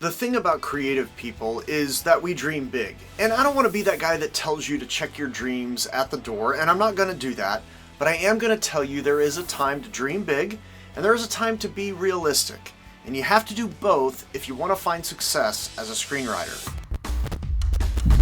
The thing about creative people is that we dream big. And I don't want to be that guy that tells you to check your dreams at the door, and I'm not going to do that. But I am going to tell you there is a time to dream big, and there is a time to be realistic. And you have to do both if you want to find success as a screenwriter.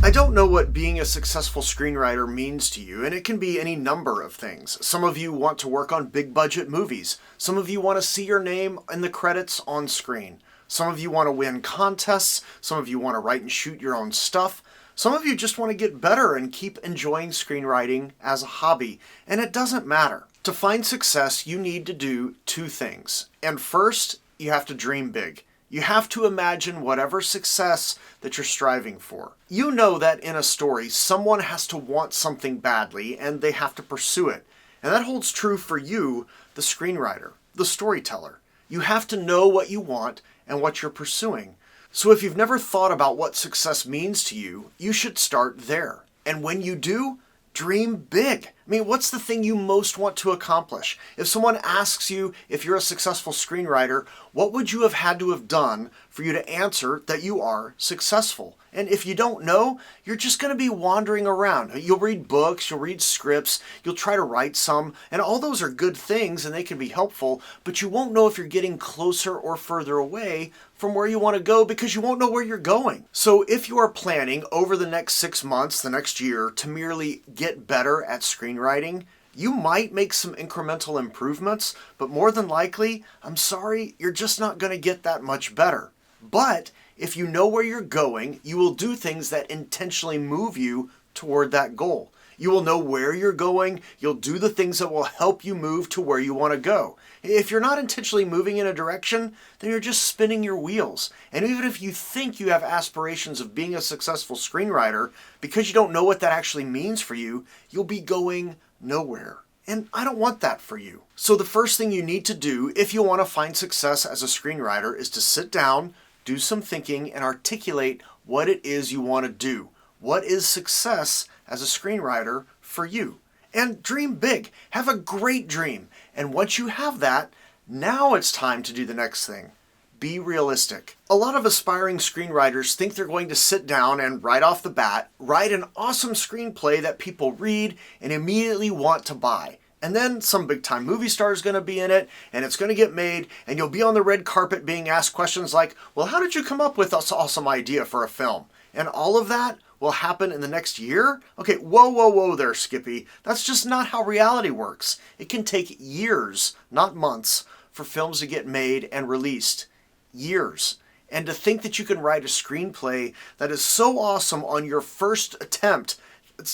I don't know what being a successful screenwriter means to you, and it can be any number of things. Some of you want to work on big budget movies. Some of you want to see your name in the credits on screen. Some of you want to win contests. Some of you want to write and shoot your own stuff. Some of you just want to get better and keep enjoying screenwriting as a hobby. And it doesn't matter. To find success, you need to do two things. And first, you have to dream big. You have to imagine whatever success that you're striving for. You know that in a story, someone has to want something badly and they have to pursue it. And that holds true for you, the screenwriter, the storyteller. You have to know what you want and what you're pursuing. So if you've never thought about what success means to you, you should start there. And when you do, dream big. I mean, what's the thing you most want to accomplish? If someone asks you if you're a successful screenwriter, what would you have had to have done for you to answer that you are successful? And if you don't know, you're just going to be wandering around. You'll read books, you'll read scripts, you'll try to write some, and all those are good things and they can be helpful, but you won't know if you're getting closer or further away from where you want to go because you won't know where you're going. So if you are planning over the next 6 months, the next year, to merely get better at screenwriting, you might make some incremental improvements, but more than likely, I'm sorry, you're just not going to get that much better. But if you know where you're going, you will do things that intentionally move you toward that goal. You will know where you're going, you'll do the things that will help you move to where you want to go. If you're not intentionally moving in a direction, then you're just spinning your wheels. And even if you think you have aspirations of being a successful screenwriter, because you don't know what that actually means for you, you'll be going nowhere. And I don't want that for you. So the first thing you need to do if you want to find success as a screenwriter is to sit down, do some thinking, and articulate what it is you want to do. What is success as a screenwriter for you? And dream big. Have a great dream. And once you have that, now it's time to do the next thing. Be realistic. A lot of aspiring screenwriters think they're going to sit down and right off the bat, write an awesome screenplay that people read and immediately want to buy. And then some big time movie star is going to be in it and it's going to get made and you'll be on the red carpet being asked questions like, well, how did you come up with this awesome idea for a film? And all of that will happen in the next year? Okay, whoa there, Skippy. That's just not how reality works. It can take years, not months, for films to get made and released. Years. And to think that you can write a screenplay that is so awesome on your first attempt,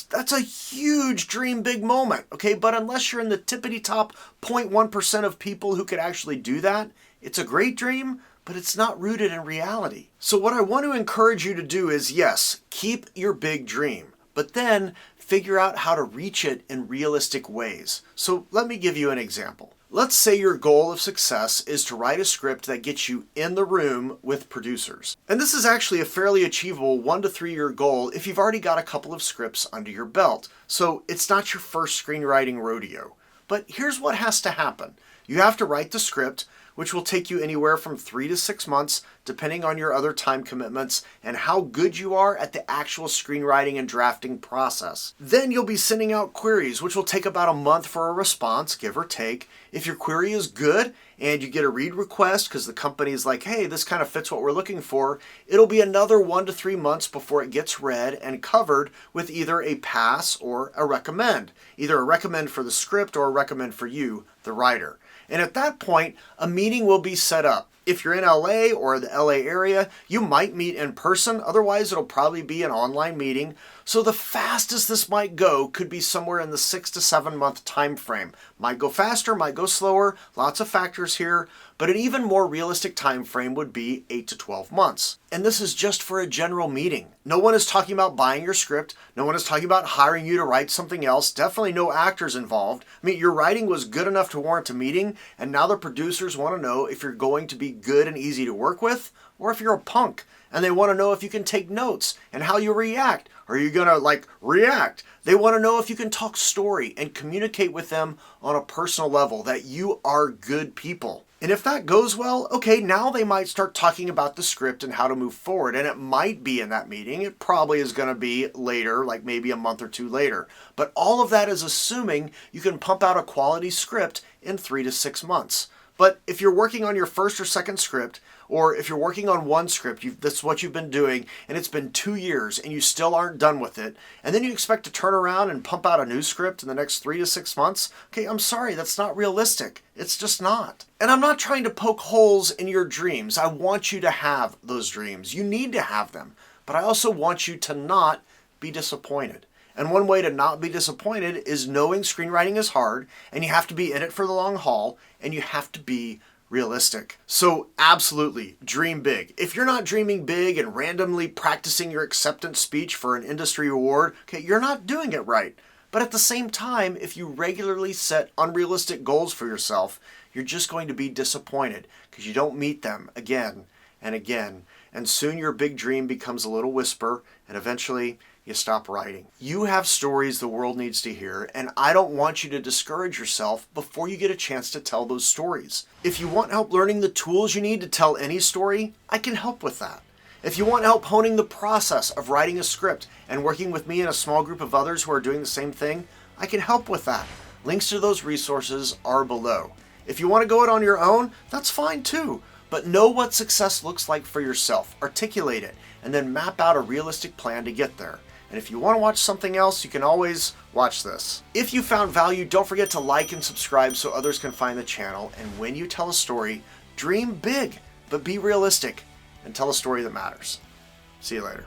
that's a huge dream big moment, okay? But unless you're in the tippity top 0.1% of people who could actually do that, it's a great dream, but it's not rooted in reality. So what I want to encourage you to do is, yes, keep your big dream, but then figure out how to reach it in realistic ways. So let me give you an example. Let's say your goal of success is to write a script that gets you in the room with producers. And this is actually a fairly achievable 1 to 3 year goal if you've already got a couple of scripts under your belt. So it's not your first screenwriting rodeo. But here's what has to happen. You have to write the script, which will take you anywhere from 3 to 6 months, depending on your other time commitments and how good you are at the actual screenwriting and drafting process. Then you'll be sending out queries, which will take about a month for a response, give or take. If your query is good and you get a read request because the company is like, hey, this kind of fits what we're looking for, it'll be another 1 to 3 months before it gets read and covered with either a pass or a recommend. Either a recommend for the script or a recommend for you, the writer. And at that point, a meeting will be set up. If you're in LA or the LA area, you might meet in person. Otherwise, it'll probably be an online meeting. So the fastest this might go could be somewhere in the 6 to 7 month time frame. Might go faster, might go slower, lots of factors here, but an even more realistic time frame would be 8 to 12 months. And this is just for a general meeting. No one is talking about buying your script. No one is talking about hiring you to write something else. Definitely no actors involved. I mean, your writing was good enough to warrant a meeting, and now the producers want to know if you're going to be good and easy to work with, or if you're a punk. And they want to know if you can take notes and how you react. Are you going to react? They want to know if you can talk story and communicate with them on a personal level, that you are good people. And if that goes well, okay, now they might start talking about the script and how to move forward. And it might be in that meeting. It probably is going to be later, like maybe a month or two later. But all of that is assuming you can pump out a quality script in 3 to 6 months. But if you're working on your first or second script, or if you're working on one script, that's what you've been doing, and it's been 2 years and you still aren't done with it, and then you expect to turn around and pump out a new script in the next 3 to 6 months, okay, I'm sorry, that's not realistic. It's just not. And I'm not trying to poke holes in your dreams. I want you to have those dreams. You need to have them. But I also want you to not be disappointed. And one way to not be disappointed is knowing screenwriting is hard, and you have to be in it for the long haul, and you have to be realistic. So absolutely, dream big. If you're not dreaming big and randomly practicing your acceptance speech for an industry award, okay, you're not doing it right. But at the same time, if you regularly set unrealistic goals for yourself, you're just going to be disappointed because you don't meet them again and again. And soon your big dream becomes a little whisper, and eventually you stop writing. You have stories the world needs to hear, and I don't want you to discourage yourself before you get a chance to tell those stories. If you want help learning the tools you need to tell any story, I can help with that. If you want help honing the process of writing a script and working with me and a small group of others who are doing the same thing, I can help with that. Links to those resources are below. If you want to go it on your own, that's fine too. But know what success looks like for yourself, articulate it, and then map out a realistic plan to get there. And if you want to watch something else, you can always watch this. If you found value, don't forget to like and subscribe so others can find the channel. And when you tell a story, dream big, but be realistic and tell a story that matters. See you later.